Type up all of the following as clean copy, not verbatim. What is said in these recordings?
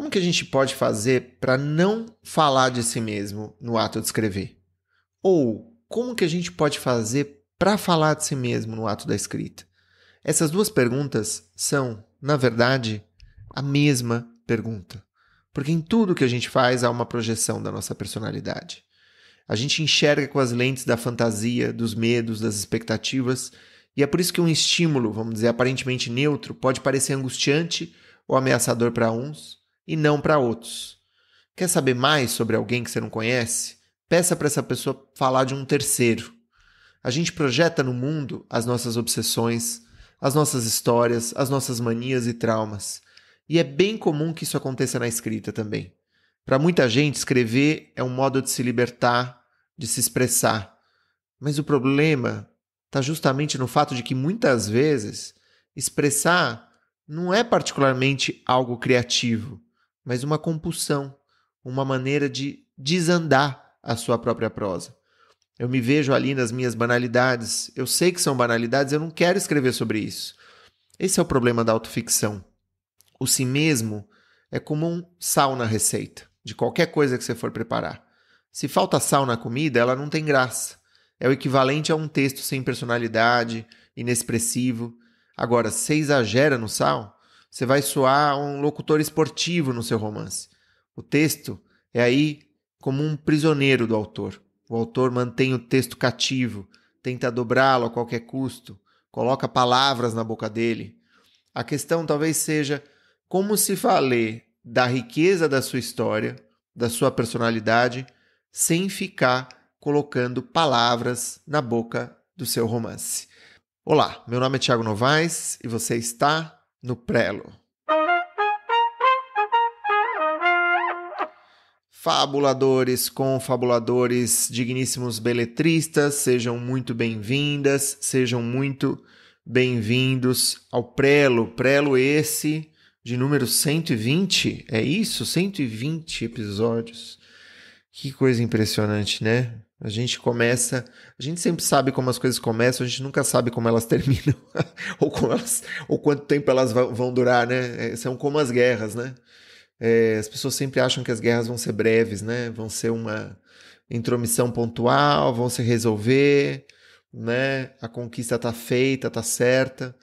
Como que a gente pode fazer para não falar de si mesmo no ato de escrever? Ou como que a gente pode fazer para falar de si mesmo no ato da escrita? Essas duas perguntas são, na verdade, a mesma pergunta. Porque em tudo que a gente faz há uma projeção da nossa personalidade. A gente enxerga com as lentes da fantasia, dos medos, das expectativas, e é por isso que um estímulo, vamos dizer, aparentemente neutro, pode parecer angustiante ou ameaçador para uns e não para outros. Quer saber mais sobre alguém que você não conhece? Peça para essa pessoa falar de um terceiro. A gente projeta no mundo as nossas obsessões, as nossas histórias, as nossas manias e traumas. E é bem comum que isso aconteça na escrita também. Para muita gente, escrever é um modo de se libertar, de se expressar. Mas o problema está justamente no fato de que muitas vezes expressar não é particularmente algo criativo, mas uma compulsão, uma maneira de desandar a sua própria prosa. Eu me vejo ali nas minhas banalidades, eu sei que são banalidades, eu não quero escrever sobre isso. Esse é o problema da autoficção. O si mesmo é como um sal na receita, de qualquer coisa que você for preparar. Se falta sal na comida, ela não tem graça. É o equivalente a um texto sem personalidade, inexpressivo. Agora, se você exagera no sal, você vai soar um locutor esportivo no seu romance. O texto é aí como um prisioneiro do autor. O autor mantém o texto cativo, tenta dobrá-lo a qualquer custo, coloca palavras na boca dele. A questão talvez seja como se valer da riqueza da sua história, da sua personalidade, sem ficar colocando palavras na boca do seu romance. Olá, meu nome é Thiago Novaes e você está no Prelo. Fabuladores, confabuladores, digníssimos beletristas, sejam muito bem-vindas, sejam muito bem-vindos ao Prelo. Prelo esse de número 120, é isso? 120 episódios. Que coisa impressionante, né? A gente sempre sabe como as coisas começam, a gente nunca sabe como elas terminam, ou quanto tempo elas vão durar, né? São como as guerras, né? As pessoas sempre acham que as guerras vão ser breves, né? Vão ser uma intromissão pontual, vão se resolver, né? A conquista está feita, está certa.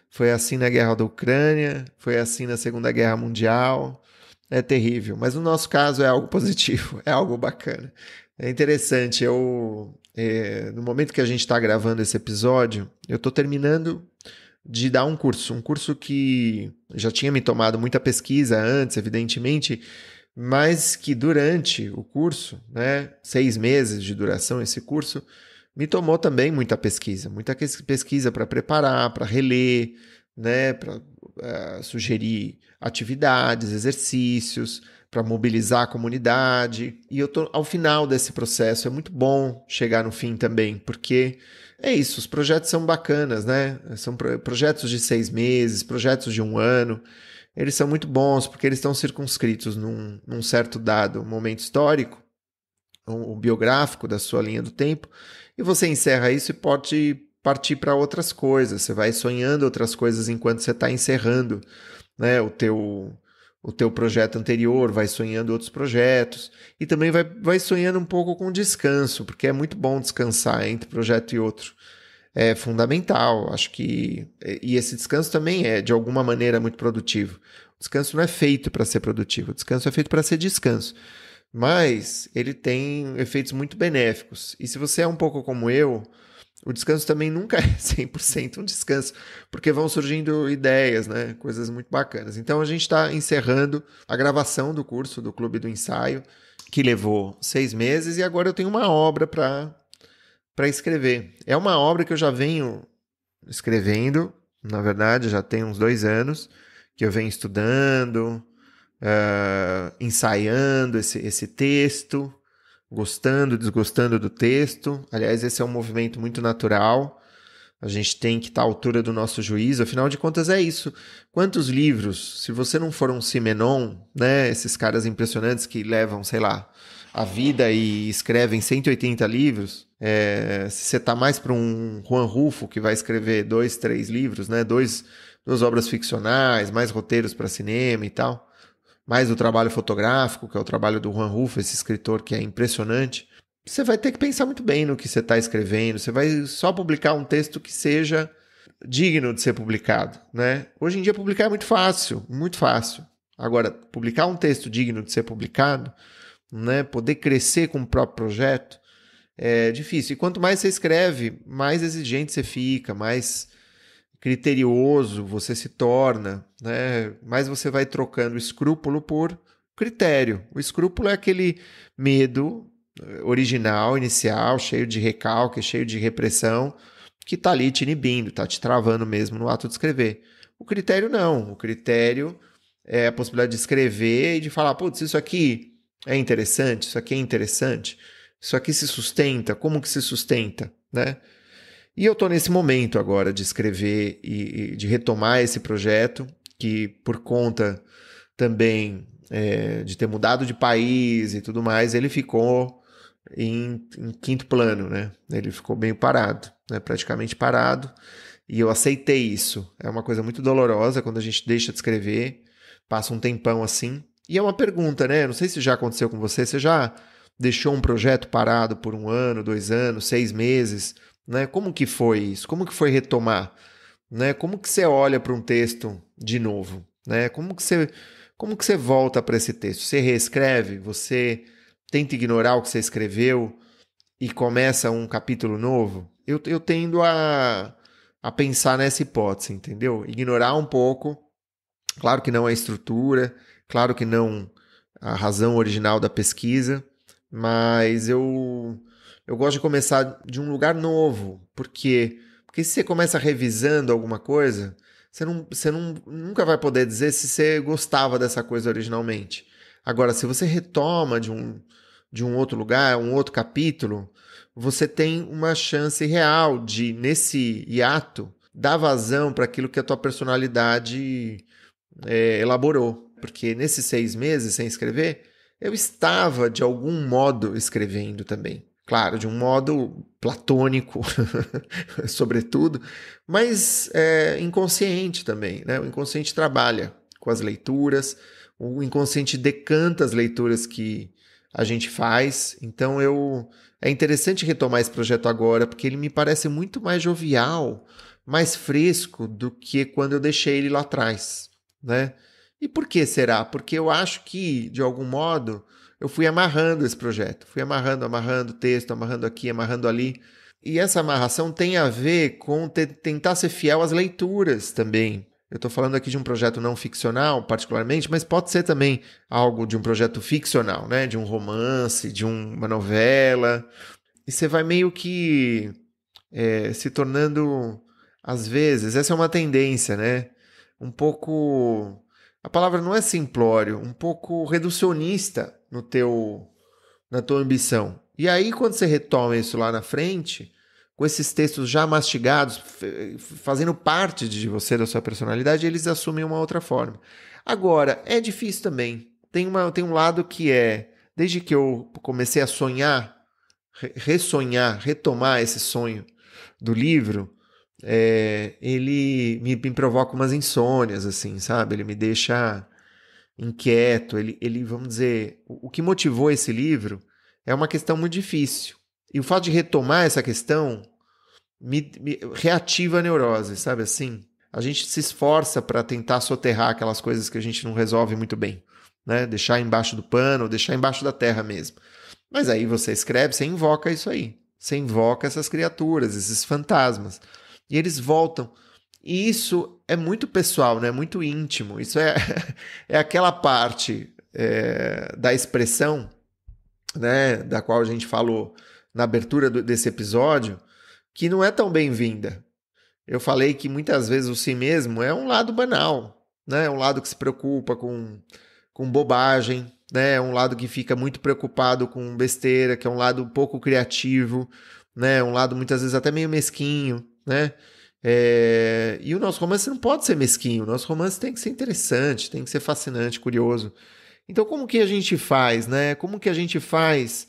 Foi assim na Guerra da Ucrânia, foi assim na Segunda Guerra Mundial. É terrível, mas no nosso caso é algo positivo, é algo bacana. É interessante, no momento que a gente está gravando esse episódio, eu estou terminando de dar um curso que já tinha me tomado muita pesquisa antes, evidentemente, mas que durante o curso, né, 6 meses de duração esse curso, me tomou também muita pesquisa para preparar, para reler, né, para sugerir atividades, exercícios, para mobilizar a comunidade. E eu estou ao final desse processo. É muito bom chegar no fim também, porque é isso, os projetos são bacanas, né? São projetos de 6 meses, projetos de 1 ano. Eles são muito bons porque eles estão circunscritos num certo dado momento histórico, o biográfico da sua linha do tempo, e você encerra isso e pode partir para outras coisas. Você vai sonhando outras coisas enquanto você está encerrando, né, o teu projeto anterior, vai sonhando outros projetos e também vai sonhando um pouco com descanso, porque é muito bom descansar entre projeto e outro. É fundamental, acho que... E esse descanso também é, de alguma maneira, muito produtivo. O descanso não é feito para ser produtivo, o descanso é feito para ser descanso. Mas ele tem efeitos muito benéficos. E se você é um pouco como eu, o descanso também nunca é 100% um descanso, porque vão surgindo ideias, né? Coisas muito bacanas. Então a gente está encerrando a gravação do curso do Clube do Ensaio, que levou 6 meses, e agora eu tenho uma obra para escrever. É uma obra que eu já venho escrevendo, na verdade, já tem uns 2 anos, que eu venho estudando, ensaiando esse texto, gostando, desgostando do texto. Aliás, esse é um movimento muito natural. A gente tem que estar à altura do nosso juízo. Afinal de contas, é isso. Quantos livros, se você não for um Simenon, né, esses caras impressionantes que levam, sei lá, a vida e escrevem 180 livros, se você está mais para um Juan Rulfo, que vai escrever 2, 3 livros, né, duas obras ficcionais, mais roteiros para cinema e tal, mais o trabalho fotográfico, que é o trabalho do Juan Rulfo, esse escritor que é impressionante, você vai ter que pensar muito bem no que você está escrevendo. Você vai só publicar um texto que seja digno de ser publicado, né? Hoje em dia publicar é muito fácil, muito fácil. Agora, publicar um texto digno de ser publicado, né? Poder crescer com o próprio projeto é difícil. E quanto mais você escreve, mais exigente você fica, mais criterioso você se torna, né? Mais você vai trocando escrúpulo por critério. O escrúpulo é aquele medo original, inicial, cheio de recalque, cheio de repressão, que está ali te inibindo, está te travando mesmo no ato de escrever. O critério não. O critério é a possibilidade de escrever e de falar, putz, isso aqui é interessante, isso aqui é interessante, isso aqui se sustenta, como que se sustenta, né? E eu estou nesse momento agora de escrever e de retomar esse projeto, que por conta também de ter mudado de país e tudo mais, ele ficou em quinto plano, né? Ele ficou bem parado, né? Praticamente parado, e eu aceitei isso. É uma coisa muito dolorosa quando a gente deixa de escrever, passa um tempão assim. E é uma pergunta, né? Não sei se já aconteceu com você, você já deixou um projeto parado por 1 ano, 2 anos, 6 meses, né? Como que foi isso? Como que foi retomar? Né? Como que você olha para um texto de novo? Né? Como que você volta para esse texto? Você reescreve? Você tenta ignorar o que você escreveu e começa um capítulo novo? Eu tendo a pensar nessa hipótese, entendeu? Ignorar um pouco, claro que não a estrutura, claro que não a razão original da pesquisa, mas eu gosto de começar de um lugar novo, porque se você começa revisando alguma coisa, nunca vai poder dizer se você gostava dessa coisa originalmente. Agora, se você retoma de um outro lugar, um outro capítulo, você tem uma chance real de, nesse hiato, dar vazão para aquilo que a tua personalidade elaborou. Porque nesses 6 meses sem escrever, eu estava, de algum modo, escrevendo também. Claro, de um modo platônico, sobretudo, mas inconsciente também, né? O inconsciente trabalha com as leituras, o inconsciente decanta as leituras que a gente faz. Então é interessante retomar esse projeto agora, porque ele me parece muito mais jovial, mais fresco do que quando eu deixei ele lá atrás, né? E por que será? Porque eu acho que, de algum modo, eu fui amarrando esse projeto. Fui amarrando texto, amarrando aqui, amarrando ali. E essa amarração tem a ver com tentar ser fiel às leituras também. Eu estou falando aqui de um projeto não ficcional, particularmente, mas pode ser também algo de um projeto ficcional, né? De um romance, de uma novela. E você vai meio que se tornando, às vezes, essa é uma tendência, né? Um pouco... A palavra não é simplório, um pouco reducionista na tua ambição. E aí, quando você retoma isso lá na frente, com esses textos já mastigados, fazendo parte de você, da sua personalidade, eles assumem uma outra forma. Agora, é difícil também. Tem um lado que desde que eu comecei a sonhar, ressonhar, retomar esse sonho do livro, ele me provoca umas insônias, assim, sabe? Ele me deixa inquieto, ele vamos dizer, o que motivou esse livro é uma questão muito difícil. E o fato de retomar essa questão me reativa a neurose, sabe assim? A gente se esforça para tentar soterrar aquelas coisas que a gente não resolve muito bem, né? Deixar embaixo do pano, deixar embaixo da terra mesmo. Mas aí você escreve, você invoca isso aí. Você invoca essas criaturas, esses fantasmas. E eles voltam. E isso é muito pessoal, né? Muito íntimo. Isso é aquela parte da expressão, né? Da qual a gente falou na abertura desse episódio, que não é tão bem-vinda. Eu falei que muitas vezes o si mesmo é um lado banal, né? É um lado que se preocupa com bobagem, né? É um lado que fica muito preocupado com besteira, que é um lado pouco criativo, né? Um lado muitas vezes até meio mesquinho, né? E o nosso romance não pode ser mesquinho, o nosso romance tem que ser interessante, tem que ser fascinante, curioso. Então como que a gente faz, né? Como que a gente faz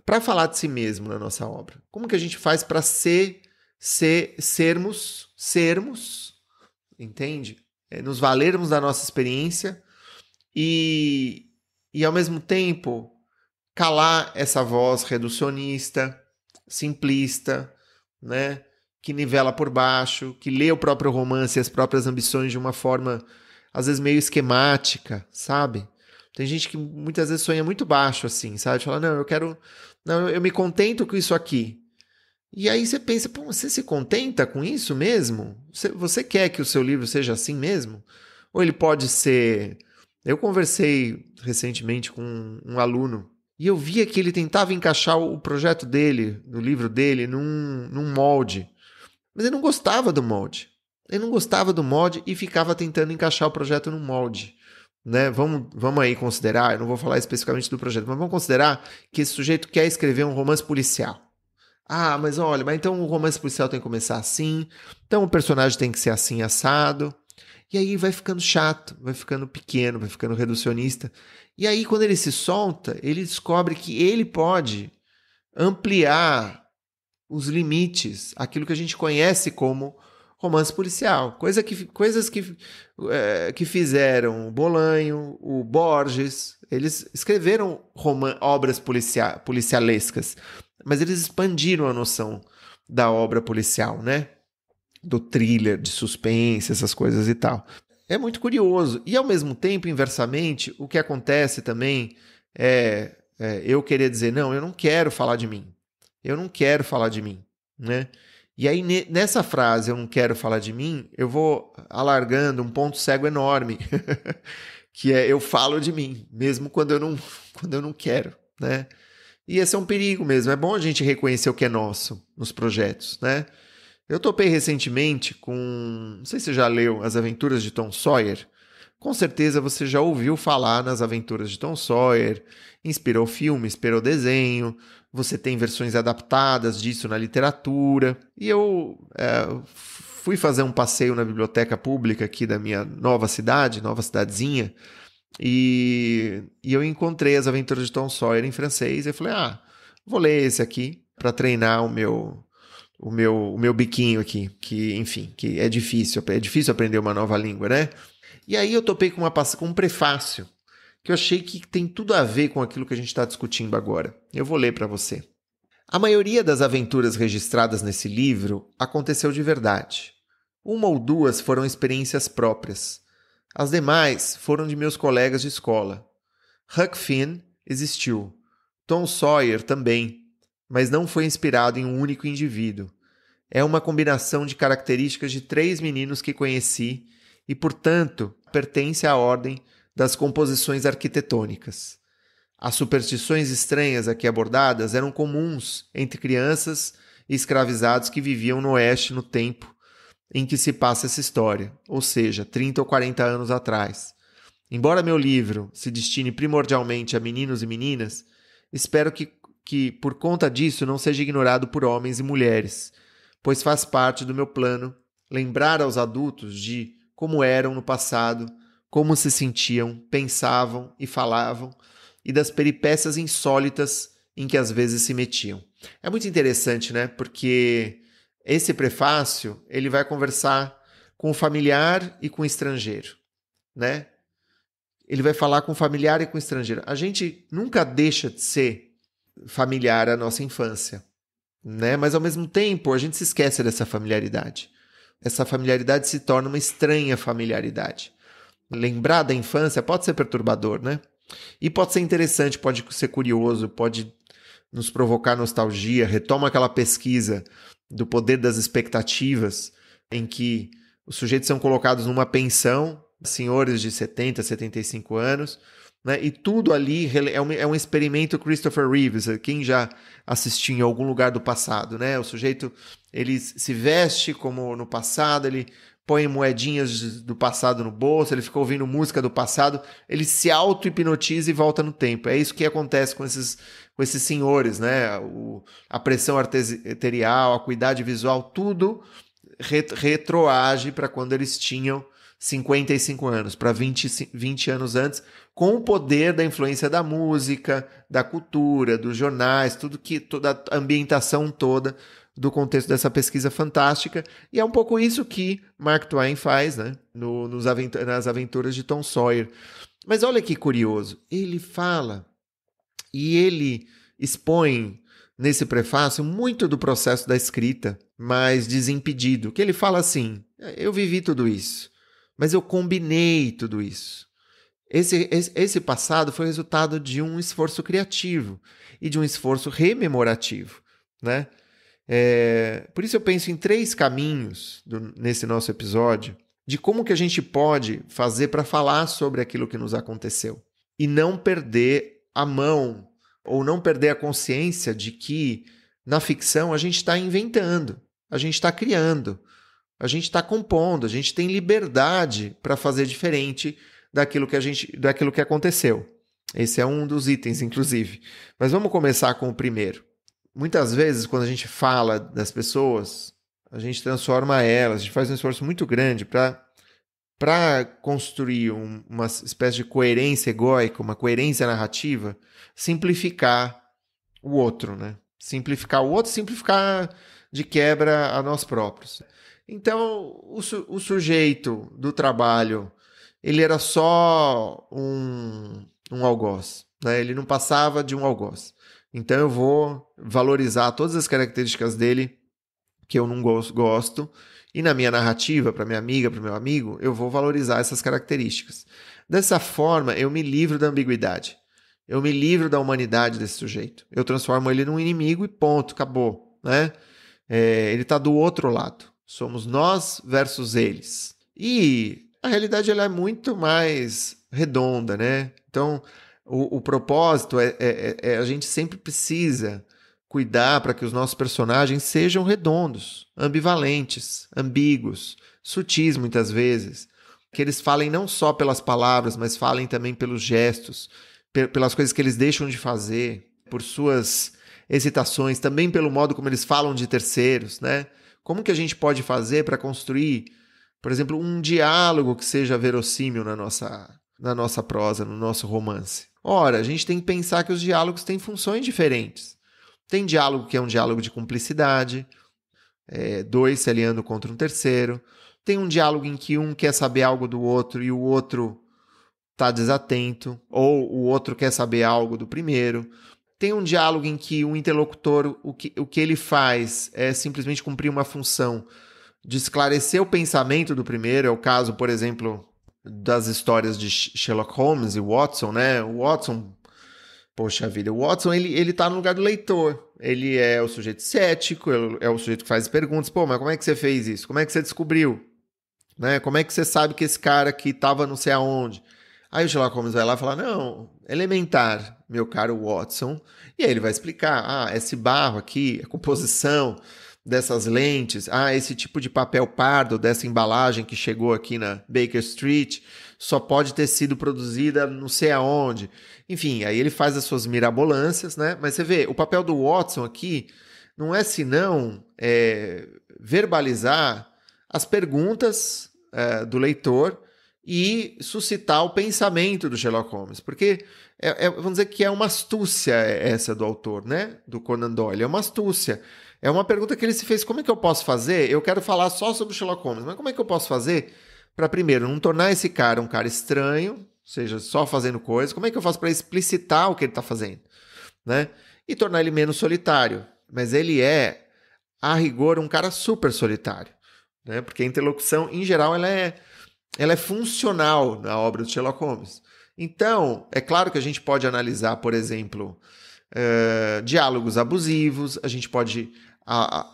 para falar de si mesmo na nossa obra? Como que a gente faz para sermos, entende? Nos valermos da nossa experiência e, e ao mesmo tempo calar essa voz reducionista, simplista, né? Que nivela por baixo, que lê o próprio romance e as próprias ambições de uma forma, às vezes, meio esquemática, sabe? Tem gente que muitas vezes sonha muito baixo, assim, sabe? Fala, não, eu quero... Não, eu me contento com isso aqui. E aí você pensa, pô, você se contenta com isso mesmo? Você quer que o seu livro seja assim mesmo? Ou ele pode ser... Eu conversei recentemente com um aluno e eu via que ele tentava encaixar o projeto dele, do livro dele, num molde. Mas ele não gostava do molde. Ele não gostava do molde e ficava tentando encaixar o projeto no molde. Né? Vamos aí considerar, eu não vou falar especificamente do projeto, mas vamos considerar que esse sujeito quer escrever um romance policial. Ah, mas olha, mas então o romance policial tem que começar assim, então o personagem tem que ser assim, assado. E aí vai ficando chato, vai ficando pequeno, vai ficando reducionista. E aí quando ele se solta, ele descobre que ele pode ampliar os limites, aquilo que a gente conhece como romance policial. Coisas que fizeram o Bolanho, o Borges, eles escreveram obras policialescas, mas eles expandiram a noção da obra policial, né? Do thriller, de suspense, essas coisas e tal. É muito curioso. E, ao mesmo tempo, inversamente, o que acontece também é eu querer dizer, não, eu não quero falar de mim. Eu não quero falar de mim, né? E aí, nessa frase, eu não quero falar de mim, eu vou alargando um ponto cego enorme, que é eu falo de mim, mesmo quando eu não quero, né? E esse é um perigo mesmo. É bom a gente reconhecer o que é nosso nos projetos, né? Eu topei recentemente com... Não sei se você já leu As Aventuras de Tom Sawyer. Com certeza você já ouviu falar nas Aventuras de Tom Sawyer. Inspirou filme, inspirou desenho. Você tem versões adaptadas disso na literatura. E eu fui fazer um passeio na biblioteca pública aqui da minha nova cidadezinha. E eu encontrei As Aventuras de Tom Sawyer em francês. E eu falei, vou ler esse aqui para treinar o meu biquinho aqui, que, enfim, que é difícil aprender uma nova língua, né? E aí eu topei com um prefácio que eu achei que tem tudo a ver com aquilo que a gente está discutindo agora. Eu vou ler para você. A maioria das aventuras registradas nesse livro aconteceu de verdade. Uma ou duas foram experiências próprias. As demais foram de meus colegas de escola. Huck Finn existiu. Tom Sawyer também, mas não foi inspirado em um único indivíduo. É uma combinação de características de 3 meninos que conheci e, portanto, pertence à ordem das composições arquitetônicas. As superstições estranhas aqui abordadas eram comuns entre crianças e escravizados que viviam no Oeste no tempo em que se passa essa história, ou seja, 30 ou 40 anos atrás. Embora meu livro se destine primordialmente a meninos e meninas, espero que por conta disso não seja ignorado por homens e mulheres, pois faz parte do meu plano lembrar aos adultos de como eram no passado, como se sentiam, pensavam e falavam, e das peripécias insólitas em que às vezes se metiam. É muito interessante, né? Porque esse prefácio, ele vai conversar com o familiar e com o estrangeiro, né? Ele vai falar com o familiar e com o estrangeiro. A gente nunca deixa de ser familiar à nossa infância, né? Mas ao mesmo tempo a gente se esquece dessa familiaridade. Essa familiaridade se torna uma estranha familiaridade. Lembrar da infância pode ser perturbador, né? E pode ser interessante, pode ser curioso, pode nos provocar nostalgia. Retoma aquela pesquisa do poder das expectativas, em que os sujeitos são colocados numa pensão, senhores de 70, 75 anos, né? E tudo ali é um experimento Christopher Reeves, quem já assistiu em algum lugar do passado, né? O sujeito, ele se veste como no passado, ele põe moedinhas do passado no bolso, ele fica ouvindo música do passado, ele se auto-hipnotiza e volta no tempo. É isso que acontece com esses senhores, né? A pressão arterial, a acuidade visual, tudo retroage para quando eles tinham 55 anos, para 20 anos antes, com o poder da influência da música, da cultura, dos jornais, toda a ambientação toda do contexto dessa pesquisa fantástica. E é um pouco isso que Mark Twain faz, né? Nas Aventuras de Tom Sawyer. Mas olha que curioso, ele fala e ele expõe nesse prefácio muito do processo da escrita, mas desimpedido, que ele fala assim, eu vivi tudo isso, mas eu combinei tudo isso. Esse passado foi resultado de um esforço criativo e de um esforço rememorativo, né? Por isso eu penso em 3 caminhos nesse nosso episódio de como que a gente pode fazer para falar sobre aquilo que nos aconteceu e não perder a mão ou não perder a consciência de que na ficção a gente está inventando, a gente está criando, a gente está compondo, a gente tem liberdade para fazer diferente daquilo que aconteceu. Esse é um dos itens, inclusive. Mas vamos começar com o primeiro. Muitas vezes, quando a gente fala das pessoas, a gente transforma elas, a gente faz um esforço muito grande para construir uma espécie de coerência egóica, uma coerência narrativa, simplificar o outro, né? Simplificar o outro, simplificar de quebra a nós próprios. Então, o sujeito do trabalho, ele era só um algoz, né? Ele não passava de um algoz. Então eu vou valorizar todas as características dele que eu não gosto e na minha narrativa, para minha amiga, para meu amigo, eu vou valorizar essas características. Dessa forma, eu me livro da ambiguidade. Eu me livro da humanidade desse sujeito. Eu transformo ele num inimigo e ponto, acabou, né? Ele está do outro lado. Somos nós versus eles. E a realidade ela é muito mais redonda, né? Então, o propósito a gente sempre precisa cuidar para que os nossos personagens sejam redondos, ambivalentes, ambíguos, sutis muitas vezes. Que eles falem não só pelas palavras, mas falem também pelos gestos, pelas coisas que eles deixam de fazer, por suas hesitações, também pelo modo como eles falam de terceiros, né? Como que a gente pode fazer para construir, por exemplo, um diálogo que seja verossímil na nossa prosa, no nosso romance? Ora, a gente tem que pensar que os diálogos têm funções diferentes. Tem diálogo que é um diálogo de cumplicidade, 2 se aliando contra um terceiro. Tem um diálogo em que um quer saber algo do outro e o outro está desatento, ou o outro quer saber algo do primeiro. Tem um diálogo em que o interlocutor, o que ele faz é simplesmente cumprir uma função de esclarecer o pensamento do primeiro. É o caso, por exemplo, das histórias de Sherlock Holmes e Watson, né? O Watson, poxa vida, o Watson ele tá no lugar do leitor. Ele é o sujeito cético, é o sujeito que faz perguntas. Pô, mas como é que você fez isso? Como é que você descobriu? Né? Como é que você sabe que esse cara aqui estava não sei aonde? Aí o Sherlock Holmes vai lá e fala, não, elementar, meu caro Watson. E aí ele vai explicar, esse barro aqui, a composição dessas lentes, esse tipo de papel pardo dessa embalagem que chegou aqui na Baker Street só pode ter sido produzida não sei aonde. Enfim, aí ele faz as suas mirabolâncias, né? Mas você vê, o papel do Watson aqui não é senão verbalizar as perguntas do leitor e suscitar o pensamento do Sherlock Holmes, porque vamos dizer que é uma astúcia essa do autor, né? Do Conan Doyle, é uma astúcia. É uma pergunta que ele se fez, como é que eu posso fazer? Eu quero falar só sobre o Sherlock Holmes, mas como é que eu posso fazer para, primeiro, não tornar esse cara um cara estranho, ou seja, só fazendo coisas, como é que eu faço para explicitar o que ele está fazendo, né? E tornar ele menos solitário, mas ele é, a rigor, um cara super solitário, né? Porque a interlocução, em geral, ela é funcional na obra do Sherlock Holmes. Então, é claro que a gente pode analisar, por exemplo, diálogos abusivos, a gente pode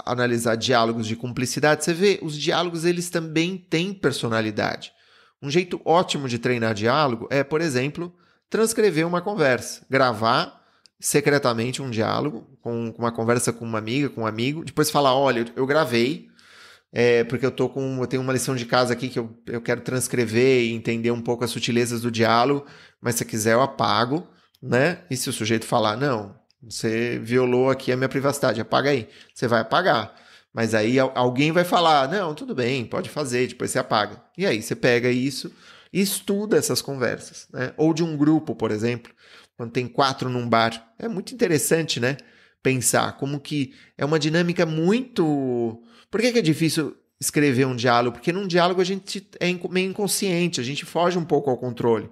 analisar diálogos de cumplicidade. Você vê, os diálogos eles também têm personalidade. Um jeito ótimo de treinar diálogo é, por exemplo, transcrever uma conversa, gravar secretamente um diálogo, com uma conversa com uma amiga, com um amigo, depois falar, olha, eu gravei, porque eu tenho uma lição de casa aqui que eu quero transcrever e entender um pouco as sutilezas do diálogo, mas se quiser eu apago, né? E se o sujeito falar, não, você violou aqui a minha privacidade, apaga aí. Você vai apagar. Mas aí alguém vai falar, não, tudo bem, pode fazer, depois você apaga. E aí você pega isso e estuda essas conversas, né? Ou de um grupo, por exemplo, quando tem 4 num bar. É muito interessante, né? Pensar como que é uma dinâmica muito... Por que é difícil escrever um diálogo? Porque num diálogo a gente é meio inconsciente, a gente foge um pouco ao controle.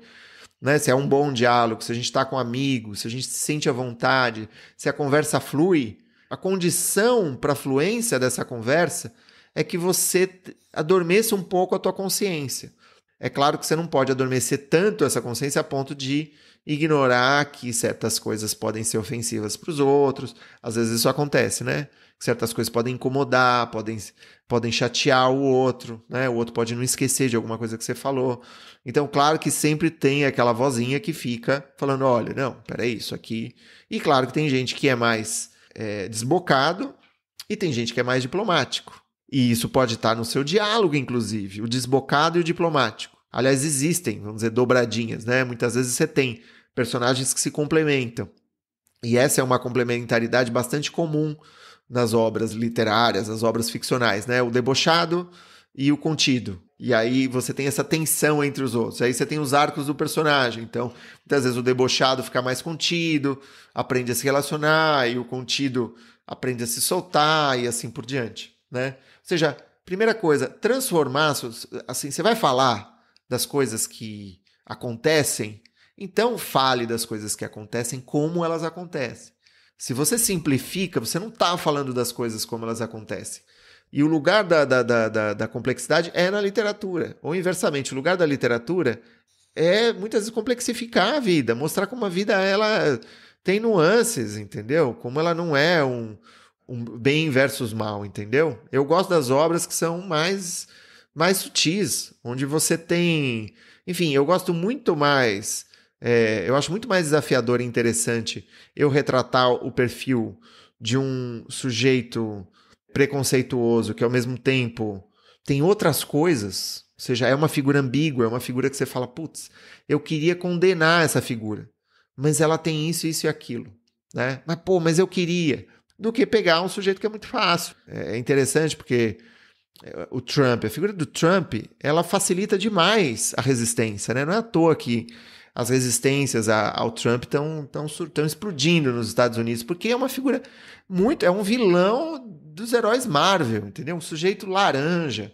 né? Se é um bom diálogo, se a gente está com amigos, se a gente se sente à vontade, se a conversa flui, a condição para a fluência dessa conversa é que você adormeça um pouco a tua consciência. É claro que você não pode adormecer tanto essa consciência a ponto de ignorar que certas coisas podem ser ofensivas para os outros. Às vezes isso acontece, né? Certas coisas podem incomodar, podem chatear o outro, né? O outro pode não esquecer de alguma coisa que você falou. Então, claro que sempre tem aquela vozinha que fica falando, olha, não, peraí, isso aqui... E claro que tem gente que é mais desbocado e tem gente que é mais diplomático. E isso pode estar no seu diálogo, inclusive, o desbocado e o diplomático. Aliás, existem, vamos dizer, dobradinhas, né? Muitas vezes você tem personagens que se complementam. E essa é uma complementaridade bastante comum nas obras literárias, nas obras ficcionais, né? O debochado e o contido. E aí você tem essa tensão entre os outros. Aí você tem os arcos do personagem. Então, muitas vezes o debochado fica mais contido, aprende a se relacionar, e o contido aprende a se soltar e assim por diante, né? Ou seja, primeira coisa, transformar, assim, você vai falar das coisas que acontecem, então fale das coisas que acontecem como elas acontecem. Se você simplifica, você não está falando das coisas como elas acontecem. E o lugar da complexidade é na literatura. Ou inversamente, o lugar da literatura é muitas vezes complexificar a vida, mostrar como a vida ela tem nuances, entendeu? Como ela não é um bem versus mal, entendeu? Eu gosto das obras que são mais sutis, onde você tem... Enfim, eu gosto muito mais... eu acho muito mais desafiador e interessante eu retratar o perfil de um sujeito preconceituoso que, ao mesmo tempo, tem outras coisas, ou seja, é uma figura ambígua, é uma figura que você fala, putz, eu queria condenar essa figura, mas ela tem isso, isso e aquilo, né? Mas eu queria... do que pegar um sujeito que é muito fácil. É interessante porque o Trump, a figura do Trump, ela facilita demais a resistência, né? Não é à toa que as resistências ao Trump estão explodindo nos Estados Unidos, porque é uma figura é um vilão dos heróis Marvel, entendeu? Um sujeito laranja,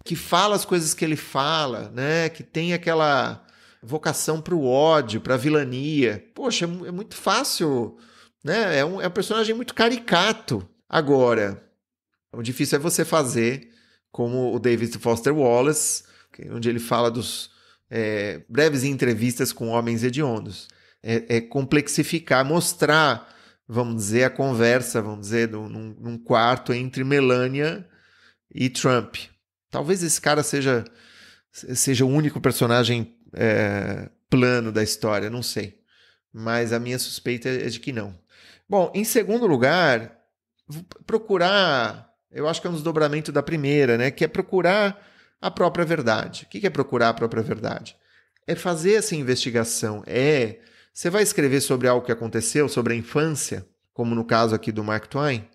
que fala as coisas que ele fala, né? Que tem aquela vocação para o ódio, para a vilania. Poxa, é muito fácil, né? É um personagem muito caricato. Agora, o difícil é você fazer como o David Foster Wallace, onde ele fala dos breves entrevistas com homens hediondos. É complexificar, mostrar, vamos dizer, a conversa, vamos dizer, num quarto entre Melania e Trump. Talvez esse cara seja o único personagem plano da história, não sei. Mas a minha suspeita é de que não. Bom, em segundo lugar, procurar, eu acho que é um desdobramento da primeira, né? Que é procurar a própria verdade. O que é procurar a própria verdade? É fazer essa investigação. Você vai escrever sobre algo que aconteceu, sobre a infância, como no caso aqui do Mark Twain,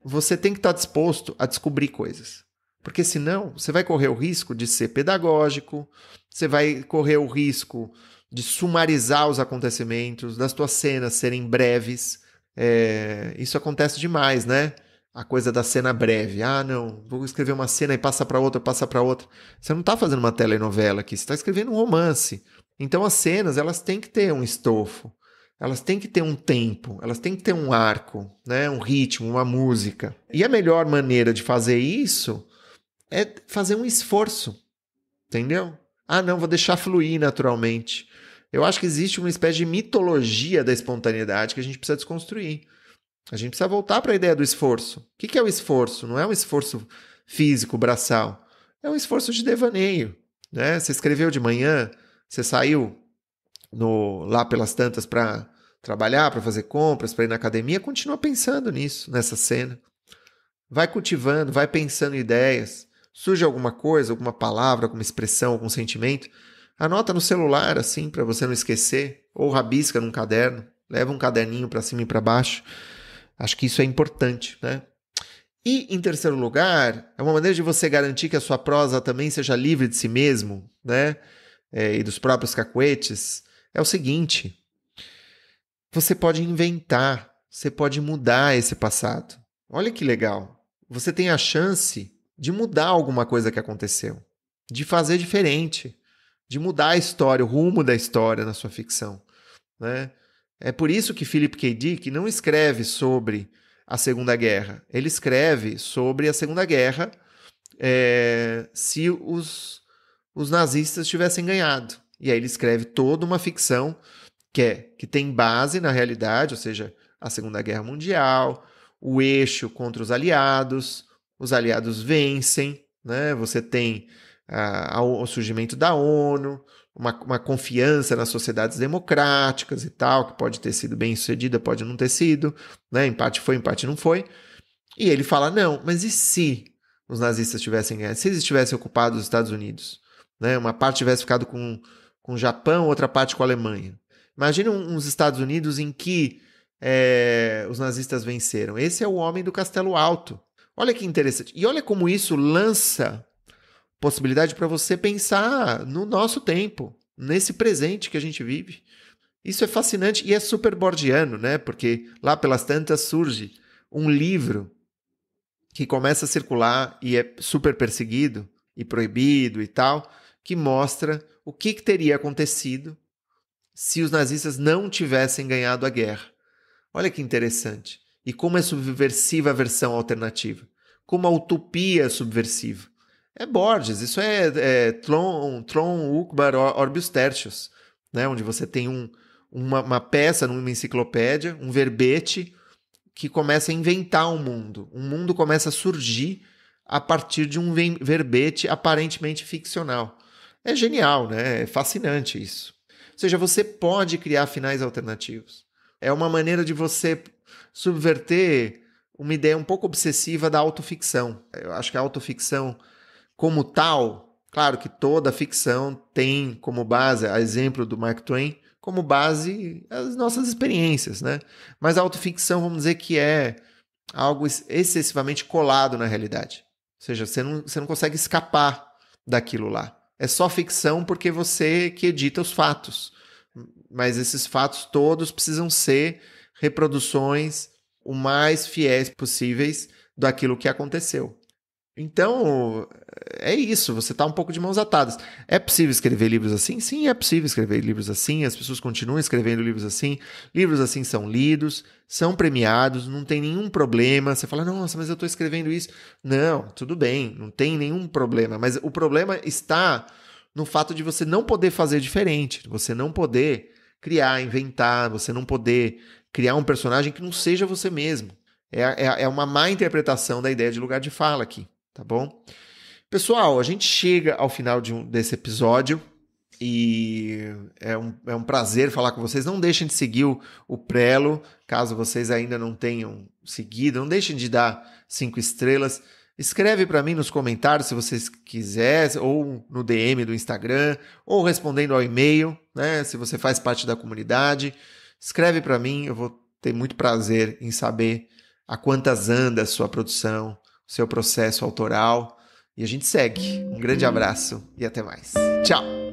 você tem que estar disposto a descobrir coisas. Porque senão, você vai correr o risco de ser pedagógico, você vai correr o risco de sumarizar os acontecimentos, das tuas cenas serem breves. Isso acontece demais, né? A coisa da cena breve. Ah, não, vou escrever uma cena e passa para outra, passa para outra. Você não está fazendo uma telenovela aqui, você está escrevendo um romance. Então as cenas, elas têm que ter um estofo, elas têm que ter um tempo, elas têm que ter um arco, né? Um ritmo, uma música. E a melhor maneira de fazer isso é fazer um esforço, entendeu? Ah, não, vou deixar fluir naturalmente. Eu acho que existe uma espécie de mitologia da espontaneidade que a gente precisa desconstruir. A gente precisa voltar para a ideia do esforço. O que é o esforço? Não é um esforço físico, braçal. É um esforço de devaneio, né? Você escreveu de manhã, você saiu lá pelas tantas para trabalhar, para fazer compras, para ir na academia, continua pensando nisso, nessa cena. Vai cultivando, vai pensando em ideias. Surge alguma coisa, alguma palavra, alguma expressão, algum sentimento, anota no celular, assim, para você não esquecer, ou rabisca num caderno, leva um caderninho para cima e para baixo. Acho que isso é importante, né? E, em terceiro lugar, é uma maneira de você garantir que a sua prosa também seja livre de si mesmo, né? E dos próprios cacuetes, é o seguinte: você pode inventar, você pode mudar esse passado. Olha que legal. Você tem a chance de mudar alguma coisa que aconteceu, de fazer diferente, de mudar a história, o rumo da história na sua ficção, né? É por isso que Philip K. Dick não escreve sobre a Segunda Guerra. Ele escreve sobre a Segunda Guerra se os nazistas tivessem ganhado. E aí ele escreve toda uma ficção que tem base na realidade, ou seja, a Segunda Guerra Mundial, o eixo contra os aliados vencem, né? Você tem o surgimento da ONU, uma confiança nas sociedades democráticas e tal, que pode ter sido bem sucedida, pode não ter sido, né? Empate foi, empate não foi. E ele fala, não, mas e se os nazistas tivessem ganhado? Se eles tivessem ocupado os Estados Unidos, né? Uma parte tivesse ficado com o Japão, outra parte com a Alemanha. Imagina uns Estados Unidos em que os nazistas venceram. Esse é o Homem do Castelo Alto. Olha que interessante. E olha como isso lança possibilidade para você pensar no nosso tempo, nesse presente que a gente vive. Isso é fascinante e é super borgiano, né? Porque lá pelas tantas surge um livro que começa a circular e é super perseguido e proibido e tal, que mostra o que teria acontecido se os nazistas não tivessem ganhado a guerra. Olha que interessante. E como é subversiva a versão alternativa. Como a utopia é subversiva. É Borges, isso é Tron Ukbar Orbius Tertius, né? Onde você tem uma peça numa enciclopédia, um verbete, que começa a inventar um mundo. Um mundo começa a surgir a partir de um verbete aparentemente ficcional. É genial, né? É fascinante isso. Ou seja, você pode criar finais alternativos. É uma maneira de você subverter uma ideia um pouco obsessiva da autoficção. Eu acho que a autoficção, como tal, claro que toda ficção tem como base, a exemplo do Mark Twain, como base as nossas experiências, né? Mas a autoficção, vamos dizer que é algo excessivamente colado na realidade. Ou seja, você não consegue escapar daquilo lá. É só ficção porque você que edita os fatos. Mas esses fatos todos precisam ser reproduções o mais fiéis possíveis daquilo que aconteceu. Então, é isso, você está um pouco de mãos atadas. É possível escrever livros assim? Sim, é possível escrever livros assim, as pessoas continuam escrevendo livros assim são lidos, são premiados, não tem nenhum problema. Você fala, nossa, mas eu estou escrevendo isso. Não, tudo bem, não tem nenhum problema, mas o problema está no fato de você não poder fazer diferente, você não poder criar, inventar, você não poder criar um personagem que não seja você mesmo. É uma má interpretação da ideia de lugar de fala aqui. Tá bom? Pessoal, a gente chega ao final desse episódio e é um prazer falar com vocês. Não deixem de seguir o Prelo, caso vocês ainda não tenham seguido. Não deixem de dar 5 estrelas. Escreve para mim nos comentários se vocês quiserem, ou no DM do Instagram, ou respondendo ao e-mail, né? Se você faz parte da comunidade. Escreve para mim, eu vou ter muito prazer em saber a quantas anda a sua produção, seu processo autoral, e a gente segue. Um grande abraço e até mais. Tchau!